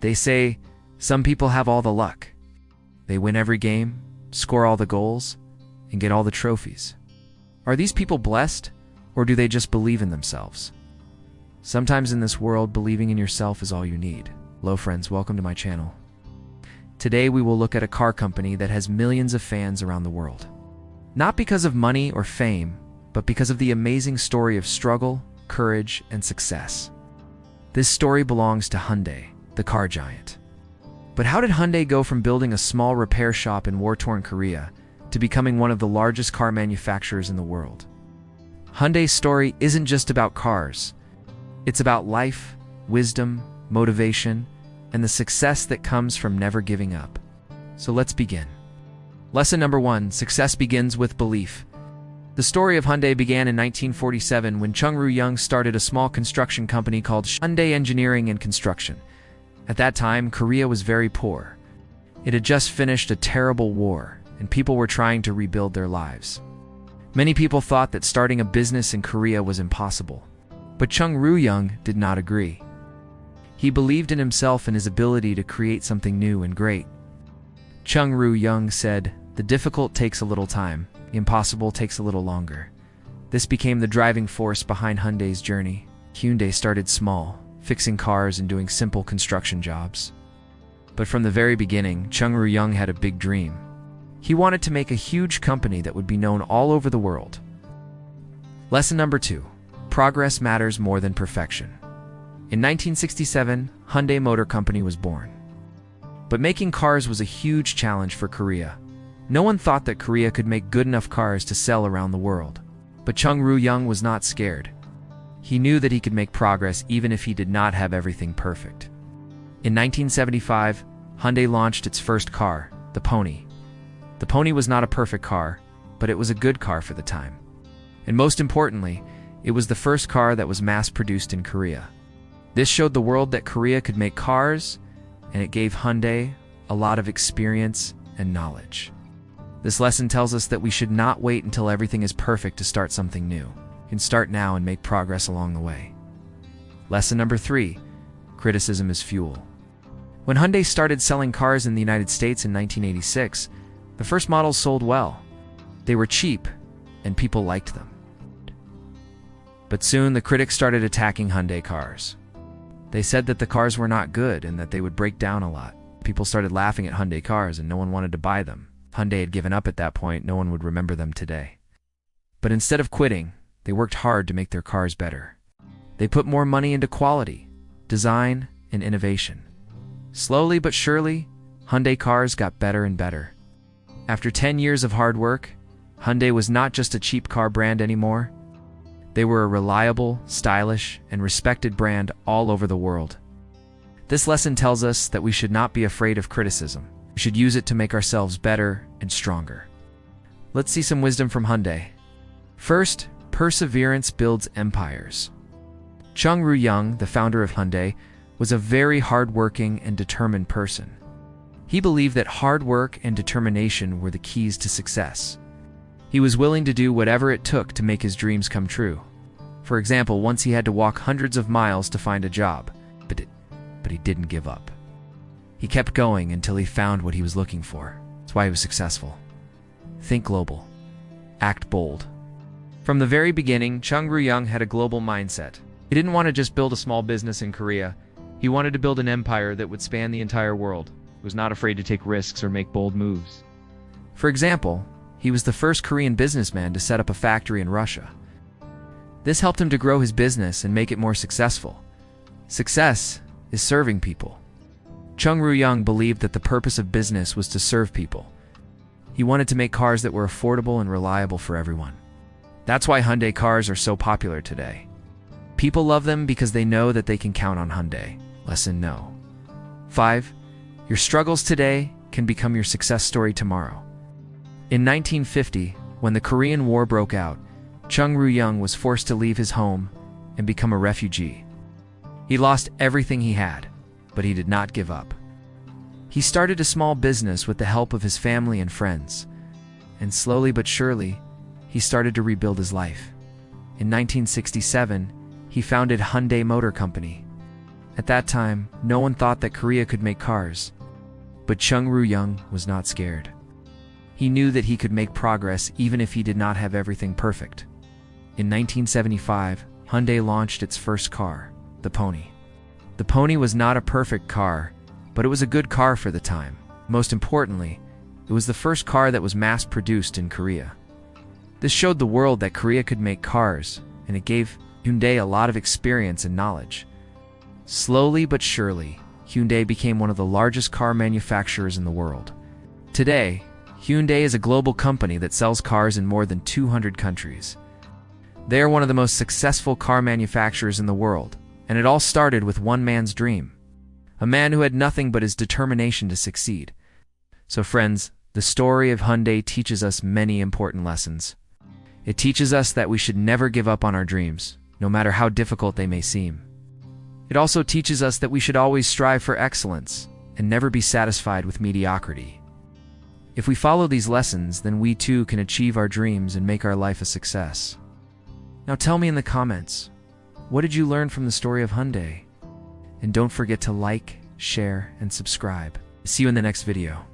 They say some people have all the luck. They win every game, score all the goals, and get all the trophies. Are these people blessed, or do they just believe in themselves? Sometimes in this world, believing in yourself is all you need. Hello friends, welcome to my channel. Today we will look at a car company that has millions of fans around the world. Not because of money or fame, but because of the amazing story of struggle, courage, and success. This story belongs to Hyundai, the car giant. But how did Hyundai go from building a small repair shop in war-torn Korea to becoming one of the largest car manufacturers in the world? Hyundai's story isn't just about cars. It's about life, wisdom, motivation, and the success that comes from never giving up. So let's begin. Lesson number 1, success begins with belief. The story of Hyundai began in 1947 when Chung Ju-Yung started a small construction company called Hyundai Engineering and Construction. At that time, Korea was very poor. It had just finished a terrible war, and people were trying to rebuild their lives. Many people thought that starting a business in Korea was impossible, but Chung Ju-Yung did not agree. He believed in himself and his ability to create something new and great. Chung Ju-Yung said, "The difficult takes a little time. The impossible takes a little longer." This became the driving force behind Hyundai's journey. Hyundai started small, fixing cars and doing simple construction jobs. But from the very beginning, Chung Ju-Yung had a big dream. He wanted to make a huge company that would be known all over the world. Lesson number 2, progress matters more than perfection. In 1967, Hyundai Motor Company was born. But making cars was a huge challenge for Korea. No one thought that Korea could make good enough cars to sell around the world. But Chung Ju-Yung was not scared. He knew that he could make progress even if he did not have everything perfect. In 1975, Hyundai launched its first car, the Pony. The Pony was not a perfect car, but it was a good car for the time. And most importantly, it was the first car that was mass-produced in Korea. This showed the world that Korea could make cars, and it gave Hyundai a lot of experience and knowledge. This lesson tells us that we should not wait until everything is perfect to start something new. You can start now and make progress along the way. Lesson number 3, criticism is fuel. When Hyundai started selling cars in the United States in 1986, the first models sold well. They were cheap, and people liked them. But soon the critics started attacking Hyundai cars. They said that the cars were not good and that they would break down a lot. People started laughing at Hyundai cars and no one wanted to buy them. Hyundai had given up at that point, no one would remember them today. But instead of quitting, they worked hard to make their cars better. They put more money into quality, design, and innovation. Slowly but surely, Hyundai cars got better and better. After 10 years of hard work, Hyundai was not just a cheap car brand anymore. They were a reliable, stylish, and respected brand all over the world. This lesson tells us that we should not be afraid of criticism. We should use it to make ourselves better and stronger. Let's see some wisdom from Hyundai. First, perseverance builds empires. Chung Ju-Yung, the founder of Hyundai, was a very hardworking and determined person. He believed that hard work and determination were the keys to success. He was willing to do whatever it took to make his dreams come true. For example, once he had to walk hundreds of miles to find a job, but he didn't give up. He kept going until he found what he was looking for. That's why he was successful. Think global. Act bold. From the very beginning, Chung Ju-Yung had a global mindset. He didn't want to just build a small business in Korea. He wanted to build an empire that would span the entire world. He was not afraid to take risks or make bold moves. For example, he was the first Korean businessman to set up a factory in Russia. This helped him to grow his business and make it more successful. Success is serving people. Chung Ju-Yung believed that the purpose of business was to serve people. He wanted to make cars that were affordable and reliable for everyone. That's why Hyundai cars are so popular today. People love them because they know that they can count on Hyundai. Lesson no. 5. Your struggles today can become your success story tomorrow. In 1950, when the Korean War broke out, Chung Ju-Yung was forced to leave his home and become a refugee. He lost everything he had, but he did not give up. He started a small business with the help of his family and friends, and slowly but surely, he started to rebuild his life. In 1967, he founded Hyundai Motor Company. At that time, no one thought that Korea could make cars. But Chung Ju-Yung was not scared. He knew that he could make progress even if he did not have everything perfect. In 1975, Hyundai launched its first car, the Pony. The Pony was not a perfect car, but it was a good car for the time. Most importantly, it was the first car that was mass-produced in Korea. This showed the world that Korea could make cars, and it gave Hyundai a lot of experience and knowledge. Slowly but surely, Hyundai became one of the largest car manufacturers in the world. Today, Hyundai is a global company that sells cars in more than 200 countries. They are one of the most successful car manufacturers in the world, and it all started with one man's dream. A man who had nothing but his determination to succeed. So friends, the story of Hyundai teaches us many important lessons. It teaches us that we should never give up on our dreams, no matter how difficult they may seem. It also teaches us that we should always strive for excellence and never be satisfied with mediocrity. If we follow these lessons, then we too can achieve our dreams and make our life a success. Now tell me in the comments, what did you learn from the story of Hyundai? And don't forget to like, share, and subscribe. See you in the next video.